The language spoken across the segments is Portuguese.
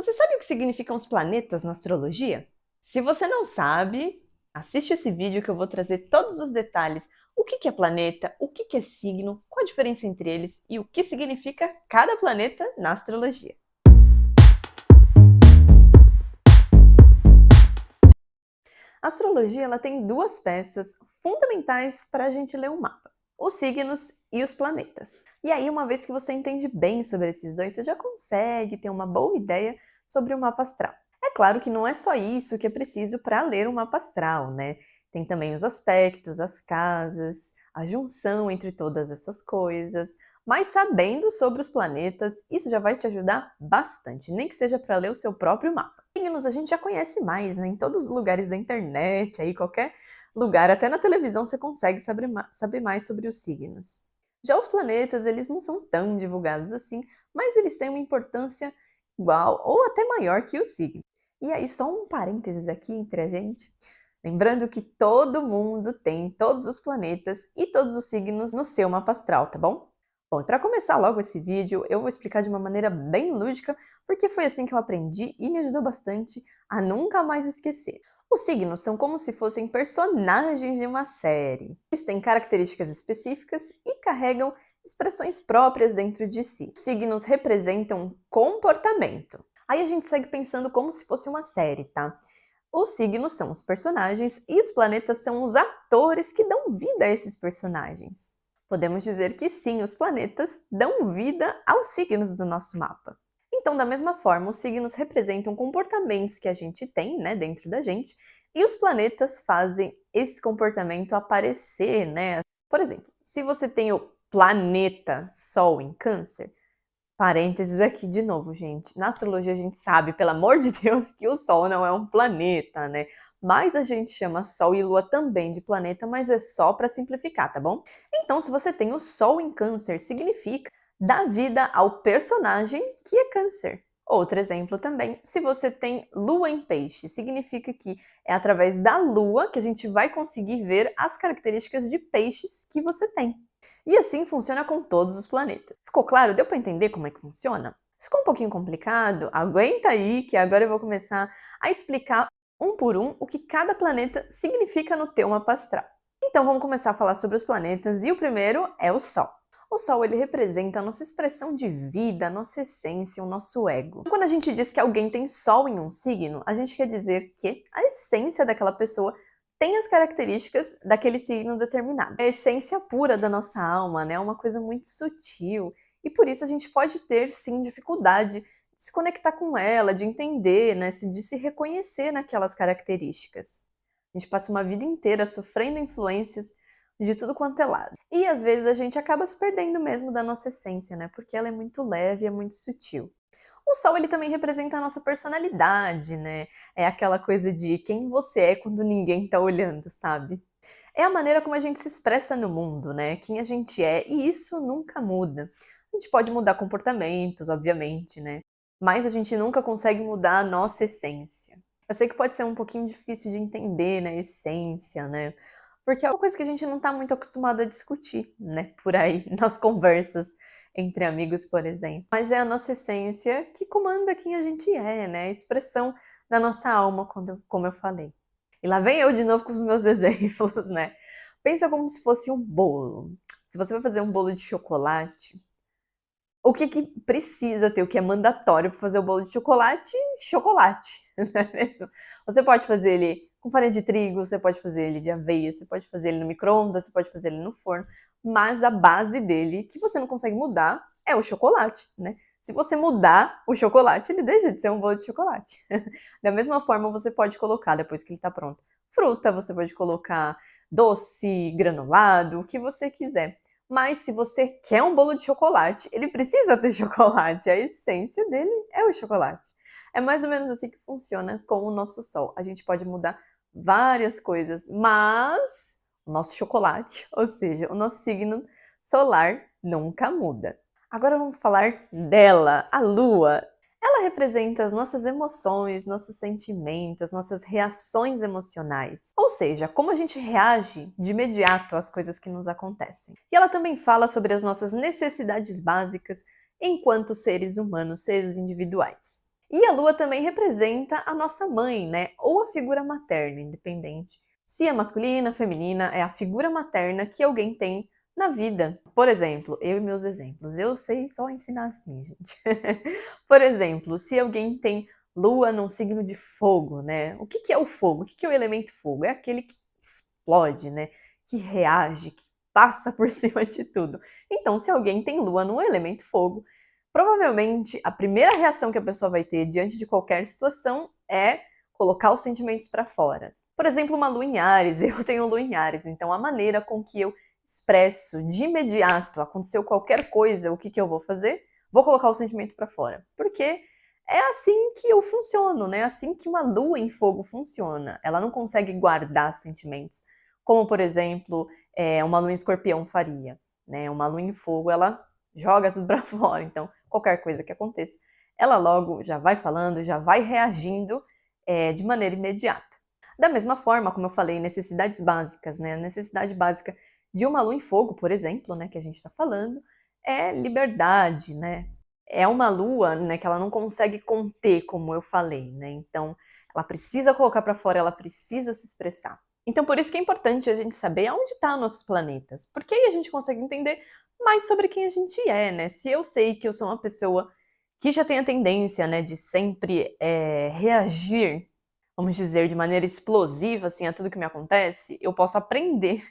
Você sabe o que significam os planetas na astrologia? Se você não sabe, assiste esse vídeo que eu vou trazer todos os detalhes. O que é planeta, o que é signo, qual a diferença entre eles e o que significa cada planeta na astrologia. A astrologia ela tem duas peças fundamentais para a gente ler um mapa: os signos e os planetas. E aí, uma vez que você entende bem sobre esses dois, você já consegue ter uma boa ideia sobre o mapa astral. É claro que não é só isso que é preciso para ler um mapa astral, né? Tem também os aspectos, as casas, a junção entre todas essas coisas. Mas sabendo sobre os planetas, isso já vai te ajudar bastante, nem que seja para ler o seu próprio mapa. Signos a gente já conhece mais, né? Em todos os lugares da internet, aí qualquer lugar, até na televisão você consegue saber mais sobre os signos. Já os planetas, eles não são tão divulgados assim, mas eles têm uma importância igual ou até maior que os signos. E aí, só um parênteses aqui entre a gente. Lembrando que todo mundo tem todos os planetas e todos os signos no seu mapa astral, tá bom? Bom, e para começar logo esse vídeo, eu vou explicar de uma maneira bem lúdica, porque foi assim que eu aprendi e me ajudou bastante a nunca mais esquecer. Os signos são como se fossem personagens de uma série. Eles têm características específicas e carregam expressões próprias dentro de si. Os signos representam comportamento. Aí a gente segue pensando como se fosse uma série, tá? Os signos são os personagens e os planetas são os atores que dão vida a esses personagens. Podemos dizer que sim, os planetas dão vida aos signos do nosso mapa. Então, da mesma forma, os signos representam comportamentos que a gente tem, né, dentro da gente, e os planetas fazem esse comportamento aparecer, né? Por exemplo, se você tem o planeta Sol em Câncer, parênteses aqui de novo, gente. Na astrologia a gente sabe, pelo amor de Deus, que o Sol não é um planeta, né? Mas a gente chama Sol e Lua também de planeta, mas é só para simplificar, tá bom? Então, se você tem o Sol em Câncer, significa dar vida ao personagem que é Câncer. Outro exemplo também, se você tem Lua em Peixe, significa que é através da Lua que a gente vai conseguir ver as características de peixes que você tem. E assim funciona com todos os planetas. Ficou claro? Deu para entender como é que funciona? Se ficou um pouquinho complicado, aguenta aí que agora eu vou começar a explicar um por um o que cada planeta significa no teu mapa astral. Então vamos começar a falar sobre os planetas e o primeiro é o Sol. O Sol ele representa a nossa expressão de vida, a nossa essência, o nosso ego. Quando a gente diz que alguém tem Sol em um signo, a gente quer dizer que a essência daquela pessoa tem as características daquele signo determinado. É a essência pura da nossa alma, né? É uma coisa muito sutil. E por isso a gente pode ter, sim, dificuldade de se conectar com ela, de entender, né? De se reconhecer naquelas características. A gente passa uma vida inteira sofrendo influências de tudo quanto é lado. E às vezes a gente acaba se perdendo mesmo da nossa essência, né? Porque ela é muito leve, é muito sutil. O Sol ele também representa a nossa personalidade, né? É aquela coisa de quem você é quando ninguém tá olhando, sabe? É a maneira como a gente se expressa no mundo, né? Quem a gente é, e isso nunca muda. A gente pode mudar comportamentos, obviamente, né? Mas a gente nunca consegue mudar a nossa essência. Eu sei que pode ser um pouquinho difícil de entender, né? Essência, né? Porque é uma coisa que a gente não tá muito acostumado a discutir, né? Por aí, nas conversas entre amigos, por exemplo. Mas é a nossa essência que comanda quem a gente é, né? A expressão da nossa alma, como eu falei. E lá vem eu de novo com os meus exemplos, né? Pensa como se fosse um bolo. Se você vai fazer um bolo de chocolate, o que precisa ter, o que é mandatório para fazer o bolo de chocolate? Chocolate, não é mesmo? Você pode fazer ele com farinha de trigo, você pode fazer ele de aveia, você pode fazer ele no micro-ondas, você pode fazer ele no forno, mas a base dele, que você não consegue mudar, é o chocolate, né? Se você mudar o chocolate, ele deixa de ser um bolo de chocolate. Da mesma forma, você pode colocar, depois que ele está pronto, fruta, você pode colocar doce, granulado, o que você quiser. Mas se você quer um bolo de chocolate, ele precisa ter chocolate. A essência dele é o chocolate. É mais ou menos assim que funciona com o nosso Sol. A gente pode mudar várias coisas, mas o nosso chocolate, ou seja, o nosso signo solar, nunca muda. Agora vamos falar dela, a Lua. Ela representa as nossas emoções, nossos sentimentos, nossas reações emocionais. Ou seja, como a gente reage de imediato às coisas que nos acontecem. E ela também fala sobre as nossas necessidades básicas enquanto seres humanos, seres individuais. E a lua também representa a nossa mãe, né? Ou a figura materna, independente. Se é masculina, feminina, é a figura materna que alguém tem na vida. Por exemplo, eu e meus exemplos. Eu sei só ensinar assim, gente. Por exemplo, se alguém tem lua num signo de fogo, né? O que é o fogo? O que é o elemento fogo? É aquele que explode, né? Que reage, que passa por cima de tudo. Então, se alguém tem lua no elemento fogo, provavelmente a primeira reação que a pessoa vai ter diante de qualquer situação é colocar os sentimentos para fora. Por exemplo, uma lua em Áries, eu tenho lua em Áries, então a maneira com que eu expresso de imediato, aconteceu qualquer coisa, o que eu vou fazer? Vou colocar o sentimento para fora. Porque é assim que eu funciono, né? É assim que uma lua em fogo funciona. Ela não consegue guardar sentimentos. Como, por exemplo, uma lua em escorpião faria. Né? Uma lua em fogo, ela joga tudo para fora. Então, qualquer coisa que aconteça, ela logo já vai falando, já vai reagindo de maneira imediata. Da mesma forma, como eu falei, necessidades básicas, né? A necessidade básica de uma lua em fogo, por exemplo, né, que a gente está falando, é liberdade, né? É uma lua, né, que ela não consegue conter, como eu falei, né? Então, ela precisa colocar para fora, ela precisa se expressar. Então, por isso que é importante a gente saber aonde estão nossos planetas, porque aí a gente consegue entender mais sobre quem a gente é, né? Se eu sei que eu sou uma pessoa que já tem a tendência, né, de sempre reagir, vamos dizer, de maneira explosiva, assim, a tudo que me acontece, eu posso aprender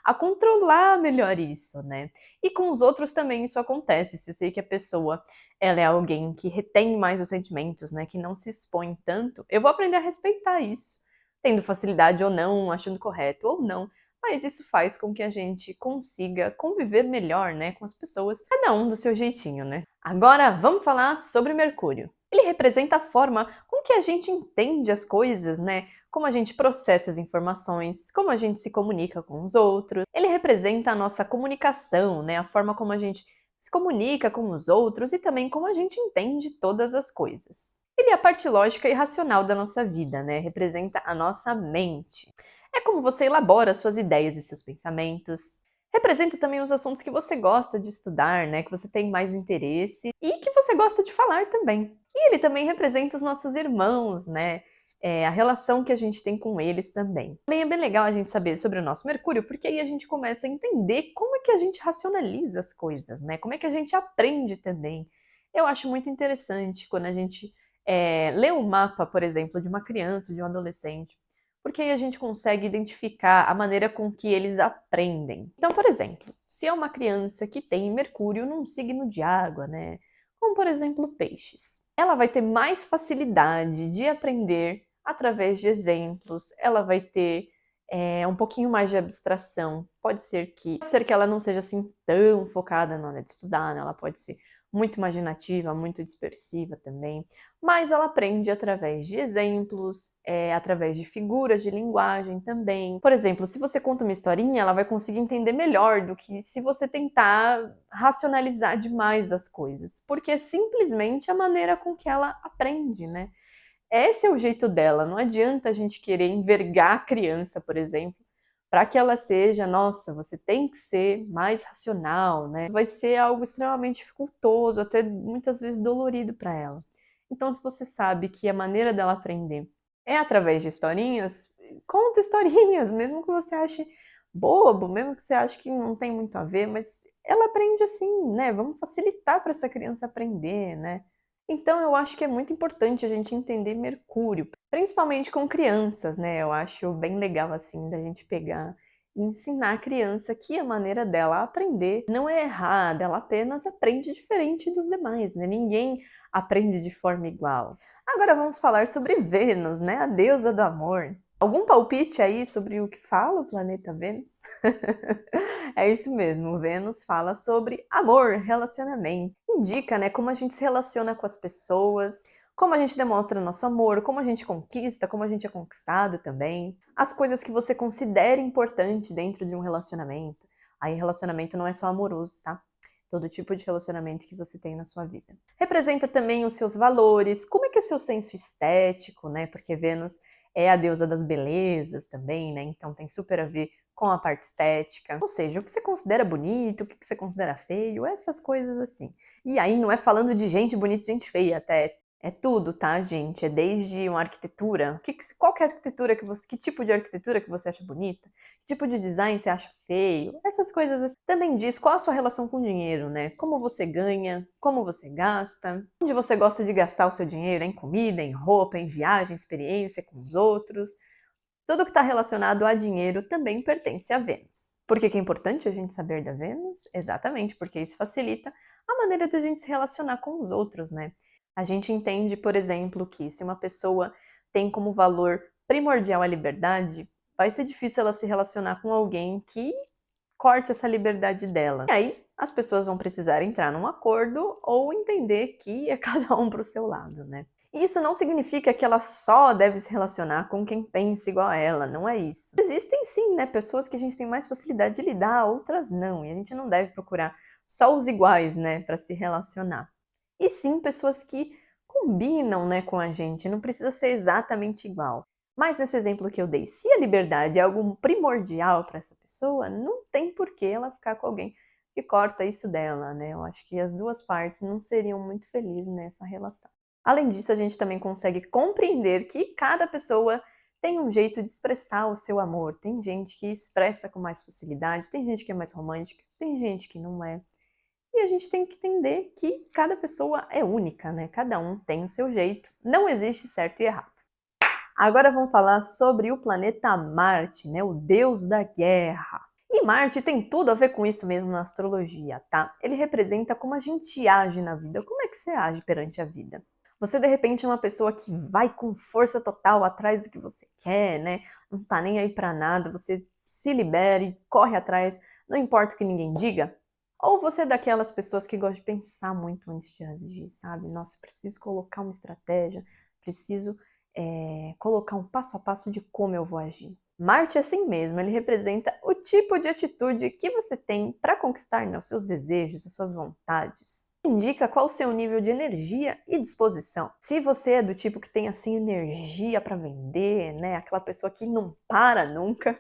a controlar melhor isso, né? E com os outros também isso acontece. Se eu sei que a pessoa, ela é alguém que retém mais os sentimentos, né, que não se expõe tanto, eu vou aprender a respeitar isso, tendo facilidade ou não, achando correto ou não. Mas isso faz com que a gente consiga conviver melhor, né, com as pessoas, cada um do seu jeitinho, né? Agora vamos falar sobre Mercúrio. Ele representa a forma com que a gente entende as coisas, né? Como a gente processa as informações, como a gente se comunica com os outros. Ele representa a nossa comunicação, né? A forma como a gente se comunica com os outros e também como a gente entende todas as coisas. Ele é a parte lógica e racional da nossa vida, né? Representa a nossa mente. É como você elabora suas ideias e seus pensamentos. Representa também os assuntos que você gosta de estudar, né? Que você tem mais interesse e que você gosta de falar também. E ele também representa os nossos irmãos, né? A relação que a gente tem com eles também. Também é bem legal a gente saber sobre o nosso Mercúrio, porque aí a gente começa a entender como é que a gente racionaliza as coisas, né? Como é que a gente aprende também. Eu acho muito interessante quando a gente lê um mapa, por exemplo, de uma criança, de um adolescente, porque aí a gente consegue identificar a maneira com que eles aprendem. Então, por exemplo, se é uma criança que tem Mercúrio num signo de água, né? Como por exemplo peixes, ela vai ter mais facilidade de aprender através de exemplos, ela vai ter um pouquinho mais de abstração. Pode ser que ela não seja assim tão focada na hora de estudar, né? Ela pode ser muito imaginativa, muito dispersiva também, mas ela aprende através de exemplos, através de figuras de linguagem também. Por exemplo, se você conta uma historinha, ela vai conseguir entender melhor do que se você tentar racionalizar demais as coisas, porque é simplesmente a maneira com que ela aprende, né? Esse é o jeito dela, não adianta a gente querer envergar a criança, por exemplo, para que ela seja, nossa, você tem que ser mais racional, né? Vai ser algo extremamente dificultoso, até muitas vezes dolorido para ela. Então, se você sabe que a maneira dela aprender é através de historinhas, conta historinhas, mesmo que você ache bobo, mesmo que você ache que não tem muito a ver, mas ela aprende assim, né? Vamos facilitar para essa criança aprender, né? Então, eu acho que é muito importante a gente entender Mercúrio, principalmente com crianças, né? Eu acho bem legal, assim, da gente pegar e ensinar a criança que a maneira dela aprender não é errada, ela apenas aprende diferente dos demais, né? Ninguém aprende de forma igual. Agora vamos falar sobre Vênus, né? A deusa do amor. Algum palpite aí sobre o que fala o planeta Vênus? É isso mesmo, Vênus fala sobre amor, relacionamento. Indica, né, como a gente se relaciona com as pessoas, como a gente demonstra nosso amor, como a gente conquista, como a gente é conquistado também. As coisas que você considera importante dentro de um relacionamento. Aí relacionamento não é só amoroso, tá? Todo tipo de relacionamento que você tem na sua vida. Representa também os seus valores, como é que é seu senso estético, né? Porque Vênus é a deusa das belezas também, né? Então tem super a ver com a parte estética. Ou seja, o que você considera bonito, o que você considera feio, essas coisas assim. E aí não é falando de gente bonita e gente feia, até É tudo, tá, gente? É desde uma arquitetura. Qual que é a arquitetura que tipo de arquitetura que você acha bonita? Que tipo de design você acha feio? Essas coisas assim. Também diz qual a sua relação com o dinheiro, né? Como você ganha, como você gasta, onde você gosta de gastar o seu dinheiro, em comida, em roupa, em viagem, experiência com os outros. Tudo que está relacionado a dinheiro também pertence a Vênus. Por que é importante a gente saber da Vênus? Exatamente, porque isso facilita a maneira de a gente se relacionar com os outros, né? A gente entende, por exemplo, que se uma pessoa tem como valor primordial a liberdade, vai ser difícil ela se relacionar com alguém que corte essa liberdade dela. E aí, as pessoas vão precisar entrar num acordo ou entender que é cada um para o seu lado, né? Isso não significa que ela só deve se relacionar com quem pensa igual a ela, não é isso. Existem sim, né, pessoas que a gente tem mais facilidade de lidar, outras não, e a gente não deve procurar só os iguais, né, para se relacionar. E sim, pessoas que combinam, né, com a gente, não precisa ser exatamente igual. Mas nesse exemplo que eu dei, se a liberdade é algo primordial para essa pessoa, não tem por que ela ficar com alguém que corta isso dela, né? Eu acho que as duas partes não seriam muito felizes nessa relação. Além disso, a gente também consegue compreender que cada pessoa tem um jeito de expressar o seu amor. Tem gente que expressa com mais facilidade, tem gente que é mais romântica, tem gente que não é. E a gente tem que entender que cada pessoa é única, né? Cada um tem o seu jeito. Não existe certo e errado. Agora vamos falar sobre o planeta Marte, né? O deus da guerra. E Marte tem tudo a ver com isso mesmo na astrologia, tá? Ele representa como a gente age na vida. Como é que você age perante a vida? Você, de repente, é uma pessoa que vai com força total atrás do que você quer, né? Não tá nem aí pra nada, você se libera e corre atrás, não importa o que ninguém diga? Ou você é daquelas pessoas que gostam de pensar muito antes de agir, sabe? Nossa, preciso colocar uma estratégia, preciso colocar um passo a passo de como eu vou agir. Marte é assim mesmo, ele representa o tipo de atitude que você tem para conquistar, né, os seus desejos, as suas vontades. Indica qual o seu nível de energia e disposição. Se você é do tipo que tem assim energia para vender, né, aquela pessoa que não para nunca,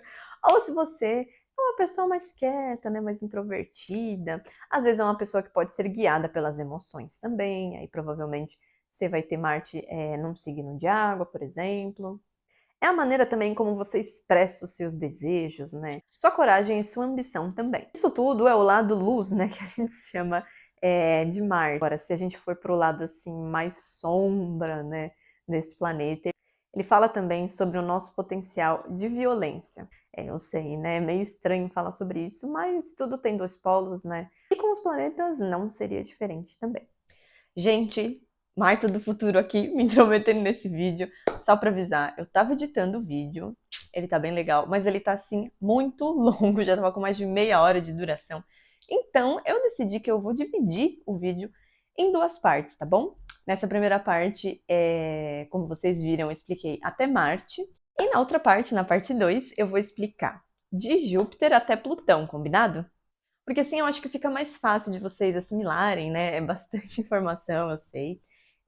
ou se você é uma pessoa mais quieta, né, mais introvertida, às vezes é uma pessoa que pode ser guiada pelas emoções também, aí provavelmente você vai ter Marte num signo de água, por exemplo. É a maneira também como você expressa os seus desejos, né? Sua coragem e sua ambição também. Isso tudo é o lado luz, né? Que a gente chama de Marte. Agora, se a gente for para o lado assim mais sombra, né? Desse planeta, ele fala também sobre o nosso potencial de violência. Eu sei, né? É meio estranho falar sobre isso, mas tudo tem dois polos, né? E com os planetas não seria diferente também. Gente, Marta do futuro aqui me intrometendo nesse vídeo, só pra avisar, eu tava editando o vídeo, ele tá bem legal, mas ele tá assim muito longo, já tava com mais de meia hora de duração. Então eu decidi que eu vou dividir o vídeo em duas partes, tá bom? Nessa primeira parte, como vocês viram, eu expliquei até Marte, e na outra parte, na parte 2, eu vou explicar de Júpiter até Plutão, combinado? Porque assim eu acho que fica mais fácil de vocês assimilarem, né? É bastante informação, eu sei.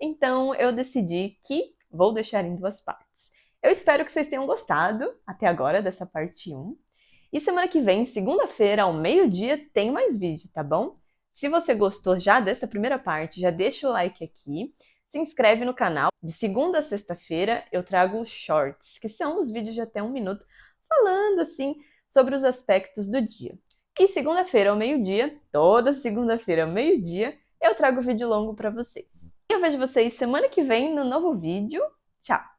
Então eu decidi que vou deixar em duas partes. Eu espero que vocês tenham gostado até agora dessa parte 1. E semana que vem, segunda-feira, ao meio-dia, tem mais vídeo, tá bom? Se você gostou já dessa primeira parte, já deixa o like aqui, se inscreve no canal. De segunda a sexta-feira eu trago shorts, que são os vídeos de até 1 minuto, falando assim sobre os aspectos do dia. E segunda-feira ao meio-dia, toda segunda-feira ao meio-dia, eu trago vídeo longo para vocês. E eu vejo vocês semana que vem no novo vídeo. Tchau!